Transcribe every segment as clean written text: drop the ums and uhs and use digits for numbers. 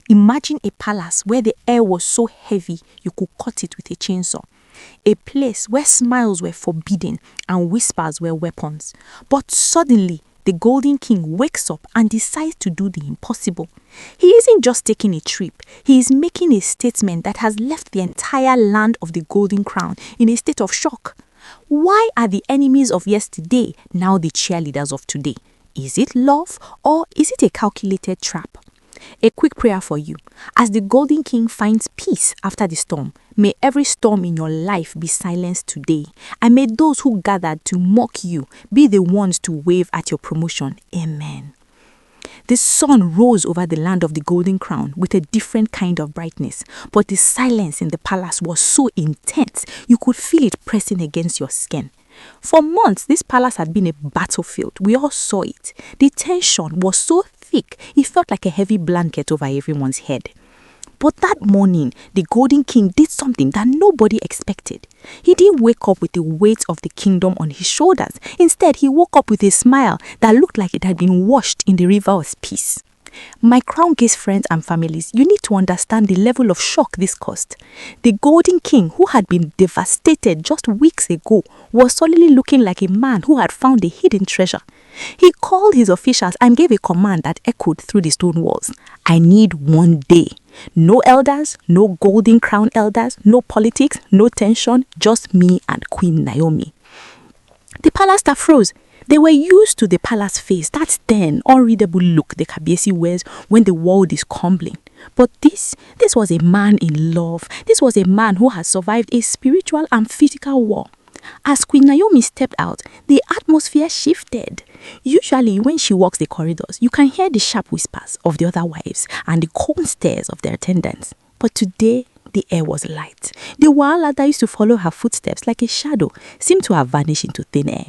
Imagine a palace where the air was so heavy you could cut it with a chainsaw. A place where smiles were forbidden and whispers were weapons. But suddenly, the Golden King wakes up and decides to do the impossible. He isn't just taking a trip, he is making a statement that has left the entire land of the Golden Crown in a state of shock. Why are the enemies of yesterday now the cheerleaders of today? Is it love or is it a calculated trap? A quick prayer for you. As the Golden King finds peace after the storm, may every storm in your life be silenced today. And may those who gathered to mock you be the ones to wave at your promotion. Amen. The sun rose over the land of the Golden Crown with a different kind of brightness, but the silence in the palace was so intense you could feel it pressing against your skin. For months, this palace had been a battlefield. We all saw it. The tension was so thick, it felt like a heavy blanket over everyone's head. But that morning, the Golden King did something that nobody expected. He didn't wake up with the weight of the kingdom on his shoulders. Instead, he woke up with a smile that looked like it had been washed in the river of peace. My crown gaze friends and families, you need to understand the level of shock this caused. The Golden King, who had been devastated just weeks ago, was suddenly looking like a man who had found a hidden treasure. He called his officials and gave a command that echoed through the stone walls. I need one day. No elders, no Golden Crown elders, no politics, no tension, just me and Queen Naomi. The palace staff froze. They were used to the palace face, that stern, unreadable look the Kabiyesi wears when the world is crumbling. But this was a man in love. This was a man who had survived a spiritual and physical war. As Queen Naomi stepped out, the atmosphere shifted. Usually, when she walks the corridors, you can hear the sharp whispers of the other wives and the cold stares of their attendants. But today, the air was light. The wahala that used to follow her footsteps like a shadow seemed to have vanished into thin air.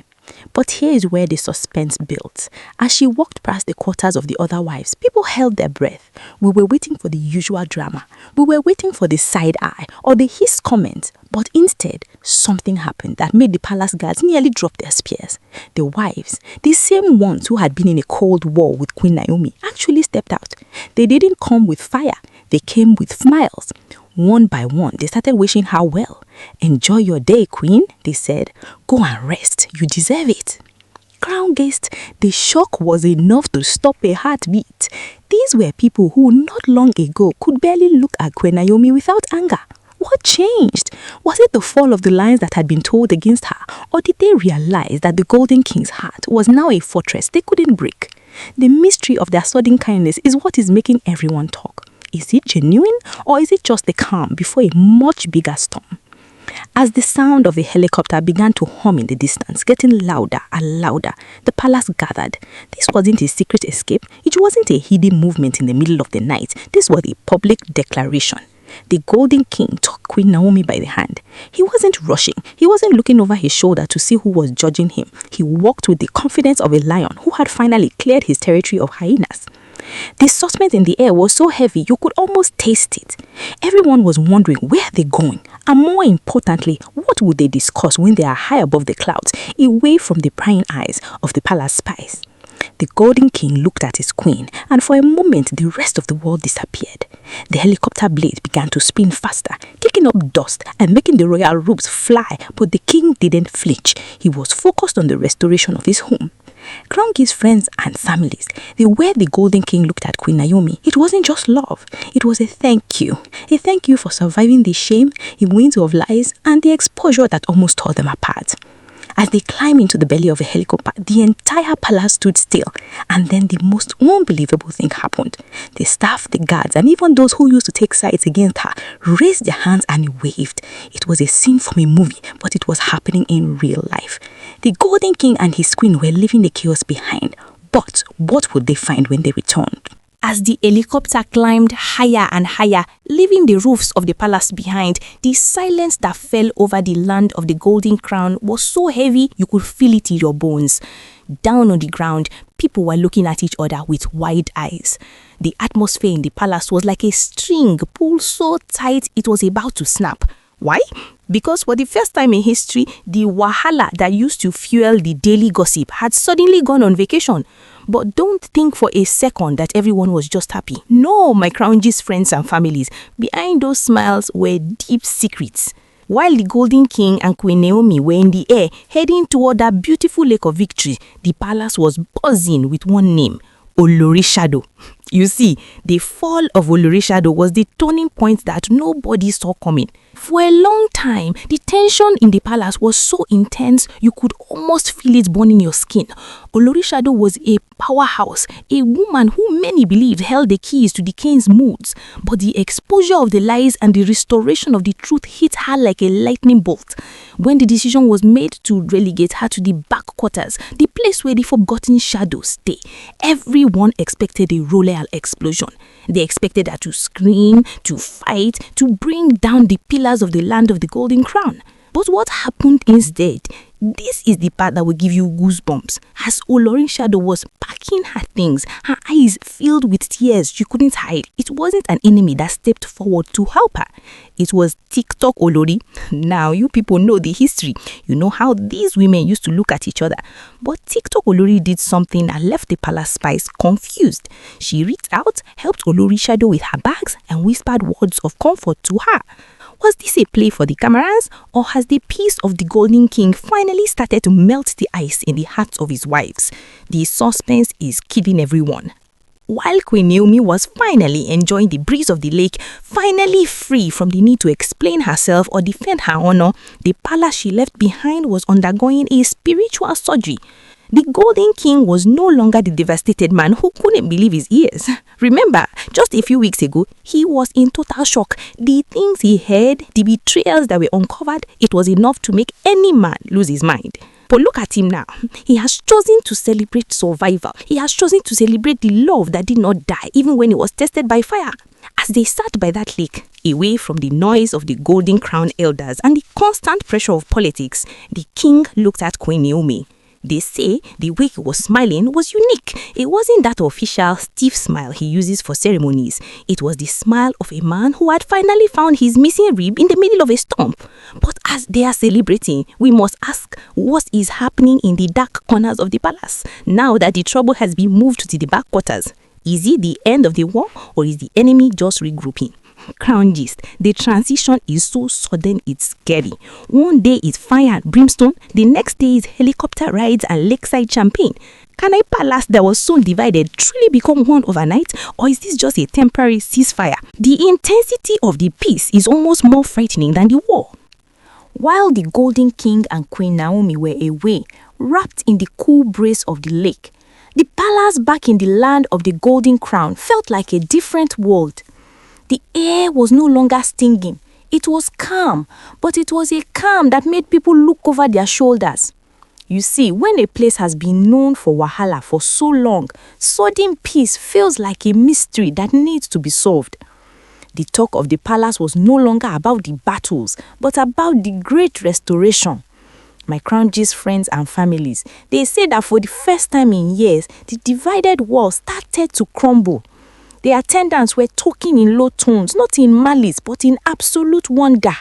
But here is where the suspense built. As she walked past the quarters of the other wives, people held their breath. We were waiting for the usual drama. We were waiting for the side eye or the hiss comment. But instead, something happened that made the palace guards nearly drop their spears. The wives, the same ones who had been in a cold war with Queen Naomi, actually stepped out. They didn't come with fire. They came with smiles. One by one, they started wishing her well. Enjoy your day, Queen, they said. Go and rest. You deserve it. Crown guest, the shock was enough to stop a heartbeat. These were people who not long ago could barely look at Queen Naomi without anger. What changed? Was it the fall of the lies that had been told against her? Or did they realize that the Golden King's heart was now a fortress they couldn't break? The mystery of their sudden kindness is what is making everyone talk. Is it genuine or is it just the calm before a much bigger storm? As the sound of a helicopter began to hum in the distance, getting louder and louder, the palace gathered. This wasn't a secret escape. It wasn't a hidden movement in the middle of the night. This was a public declaration. The Golden King took Queen Naomi by the hand. He wasn't rushing. He wasn't looking over his shoulder to see who was judging him. He walked with the confidence of a lion who had finally cleared his territory of hyenas. The suspense in the air was so heavy you could almost taste it. Everyone was wondering where they're going, and more importantly, what would they discuss when they are high above the clouds, away from the prying eyes of the palace spies. The Golden King looked at his queen, and for a moment the rest of the world disappeared. The helicopter blade began to spin faster, kicking up dust and making the royal robes fly, but the king didn't flinch. He was focused on the restoration of his home. Crown gives friends and families. The way the Golden King looked at Queen Naomi, it wasn't just love. It was a thank you. A thank you for surviving the shame, the winds of lies, and the exposure that almost tore them apart. As they climbed into the belly of a helicopter, the entire palace stood still. And then the most unbelievable thing happened. The staff, the guards, and even those who used to take sides against her raised their hands and waved. It was a scene from a movie, but it was happening in real life. The Golden King and his queen were leaving the chaos behind. But what would they find when they returned? As the helicopter climbed higher and higher, leaving the roofs of the palace behind, the silence that fell over the land of the Golden Crown was so heavy you could feel it in your bones. Down on the ground, people were looking at each other with wide eyes. The atmosphere in the palace was like a string pulled so tight it was about to snap. Why? Because for the first time in history, the wahala that used to fuel the daily gossip had suddenly gone on vacation. But don't think for a second that everyone was just happy. No, my Crown Gist friends and families, behind those smiles were deep secrets. While the Golden King and Queen Naomi were in the air, heading toward that beautiful lake of victory, the palace was buzzing with one name, Olorishadow. You see, the fall of Olorishadow was the turning point that nobody saw coming. For a long time, the tension in the palace was so intense you could almost feel it burning your skin. Olorishadow was a powerhouse, a woman who many believed held the keys to the king's moods. But the exposure of the lies and the restoration of the truth hit her like a lightning bolt. When the decision was made to relegate her to the back quarters, the place where the forgotten shadows stay, everyone expected a royal explosion. They expected her to scream, to fight, to bring down the pillars of the land of the Golden Crown. But what happened instead? This is the part that will give you goosebumps. As Olorishadow was packing her things, her eyes filled with tears she couldn't hide. It wasn't an enemy that stepped forward to help her. It was TikTok Olori. Now, you people know the history. You know how these women used to look at each other. But TikTok Olori did something that left the palace spies confused. She reached out, helped Olorishadow with her bags, and whispered words of comfort to her. Was this a play for the cameras, or has the peace of the Golden King finally started to melt the ice in the hearts of his wives? The suspense is killing everyone. While Queen Naomi was finally enjoying the breeze of the lake, finally free from the need to explain herself or defend her honor, the palace she left behind was undergoing a spiritual surgery. The Golden King was no longer the devastated man who couldn't believe his ears. Remember, just a few weeks ago, he was in total shock. The things he heard, the betrayals that were uncovered, it was enough to make any man lose his mind. But look at him now. He has chosen to celebrate survival. He has chosen to celebrate the love that did not die, even when it was tested by fire. As they sat by that lake, away from the noise of the Golden Crown elders and the constant pressure of politics, the king looked at Queen Naomi. They say the way he was smiling was unique. It wasn't that official, stiff smile he uses for ceremonies. It was the smile of a man who had finally found his missing rib in the middle of a storm. But as they are celebrating, we must ask what is happening in the dark corners of the palace now that the trouble has been moved to the back quarters. Is it the end of the war, or is the enemy just regrouping? Crown Gist, the transition is so sudden it's scary. One day it's fire and brimstone, the next day is helicopter rides and lakeside champagne. Can a palace that was so divided truly become one overnight, or is this just a temporary ceasefire? The intensity of the peace is almost more frightening than the war. While the Golden King and Queen Naomi were away, wrapped in the cool breeze of the lake, the palace back in the land of the Golden Crown felt like a different world. The air was no longer stinging. It was calm, but it was a calm that made people look over their shoulders. You see, when a place has been known for wahala for so long, sudden peace feels like a mystery that needs to be solved. The talk of the palace was no longer about the battles, but about the great restoration. My Crown Gist friends and families, they say that for the first time in years, the divided wall started to crumble. The attendants were talking in low tones, not in malice, but in absolute wonder.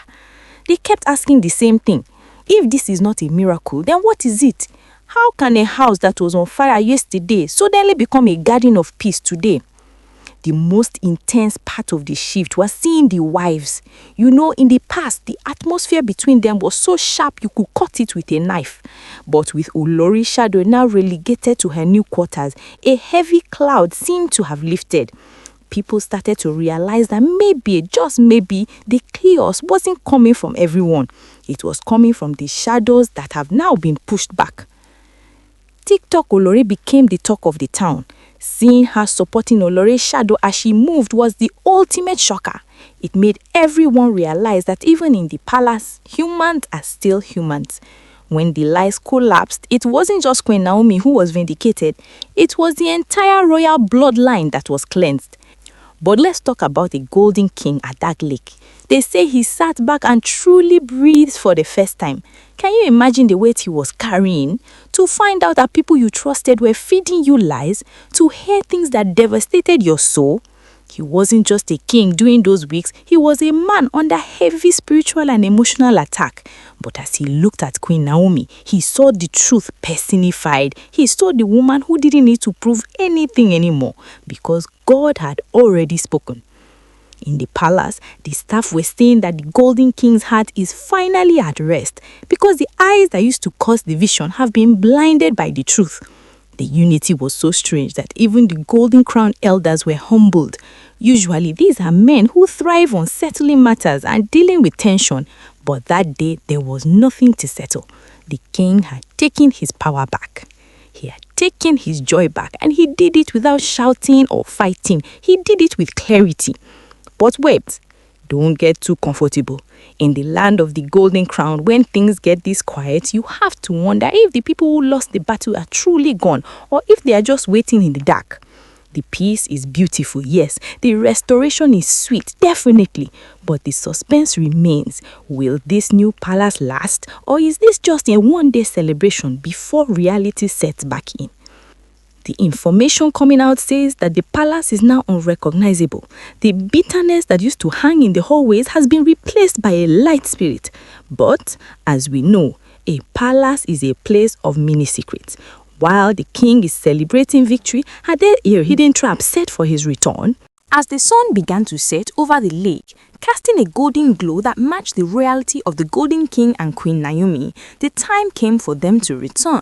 They kept asking the same thing. If this is not a miracle, then what is it? How can a house that was on fire yesterday suddenly become a garden of peace today? The most intense part of the shift was seeing the wives. You know, in the past, the atmosphere between them was so sharp you could cut it with a knife. But with Olorishadow now relegated to her new quarters, a heavy cloud seemed to have lifted. People started to realize that maybe, just maybe, the chaos wasn't coming from everyone. It was coming from the shadows that have now been pushed back. TikTok Olori became the talk of the town. Seeing her supporting Olorishadow as she moved was the ultimate shocker. It made everyone realize that even in the palace, humans are still humans. When the lies collapsed, it wasn't just Queen Naomi who was vindicated. It was the entire royal bloodline that was cleansed. But let's talk about the Golden King at that lake. They say he sat back and truly breathed for the first time. Can you imagine the weight he was carrying? To find out that people you trusted were feeding you lies, to hear things that devastated your soul? He wasn't just a king during those weeks, he was a man under heavy spiritual and emotional attack. But as he looked at Queen Naomi, he saw the truth personified. He saw the woman who didn't need to prove anything anymore because God had already spoken. In the palace, the staff were saying that the Golden King's heart is finally at rest because the eyes that used to cause division have been blinded by the truth. The unity was so strange that even the Golden Crown elders were humbled. Usually, these are men who thrive on settling matters and dealing with tension, but that day there was nothing to settle. The king had taken his power back. He had taken his joy back, and he did it without shouting or fighting. He did it with clarity. But wait, don't get too comfortable. In the land of the Golden Crown, when things get this quiet, you have to wonder if the people who lost the battle are truly gone or if they are just waiting in the dark. The peace is beautiful, yes. The restoration is sweet, definitely. But the suspense remains. Will this new palace last, or is this just a one-day celebration before reality sets back in? The information coming out says that the palace is now unrecognizable. The bitterness that used to hang in the hallways has been replaced by a light spirit. But, as we know, a palace is a place of many secrets. While the king is celebrating victory, are there a hidden trap set for his return? As the sun began to set over the lake, casting a golden glow that matched the royalty of the Golden King and Queen Naomi, the time came for them to return.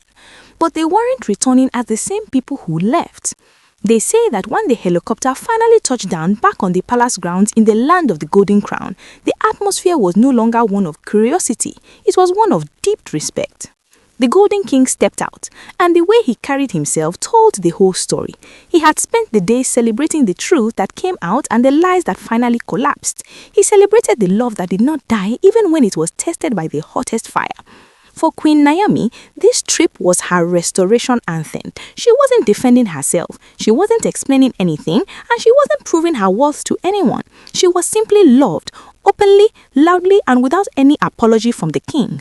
But they weren't returning as the same people who left. They say that when the helicopter finally touched down back on the palace grounds in the land of the Golden Crown, the atmosphere was no longer one of curiosity, it was one of deep respect. The Golden King stepped out, and the way he carried himself told the whole story. He had spent the day celebrating the truth that came out and the lies that finally collapsed. He celebrated the love that did not die even when it was tested by the hottest fire. For Queen Naomi, this trip was her restoration anthem. She wasn't defending herself, she wasn't explaining anything, and she wasn't proving her worth to anyone. She was simply loved, openly, loudly, and without any apology from the king.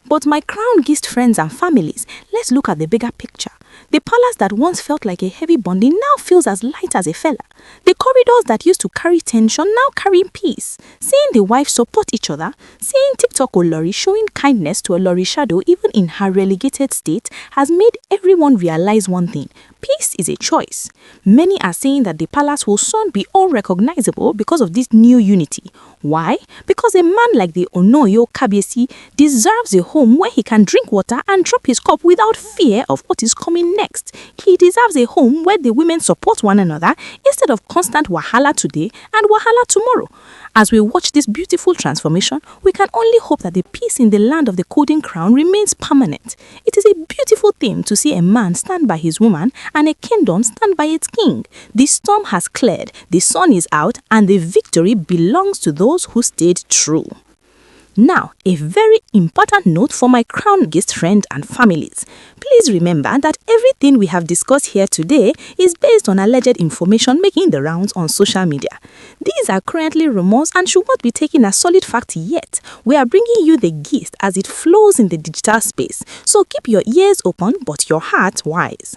But my crown-gist friends and families, let's look at the bigger picture. The palace that once felt like a heavy bonding now feels as light as a feather. The corridors that used to carry tension now carry peace. Seeing the wives support each other, seeing TikTok Olori showing kindness to Olori Shadow even in her relegated state has made everyone realize one thing. Peace is a choice. Many are saying that the palace will soon be unrecognizable because of this new unity. Why? Because a man like the Onoyo Kabiyesi deserves a home where he can drink water and drop his cup without fear of what is coming next. He deserves a home where the women support one another instead of constant wahala today and wahala tomorrow. As we watch this beautiful transformation, we can only hope that the peace in the land of the Golden Crown remains permanent. It is a beautiful thing to see a man stand by his woman and a kingdom stand by its king. The storm has cleared, the sun is out, and the victory belongs to those who stayed true. Now, a very important note for my crown-gist friends and families. Please remember that everything we have discussed here today is based on alleged information making the rounds on social media. These are currently rumors and should not be taken as solid fact yet. We are bringing you the gist as it flows in the digital space, so keep your ears open but your heart wise.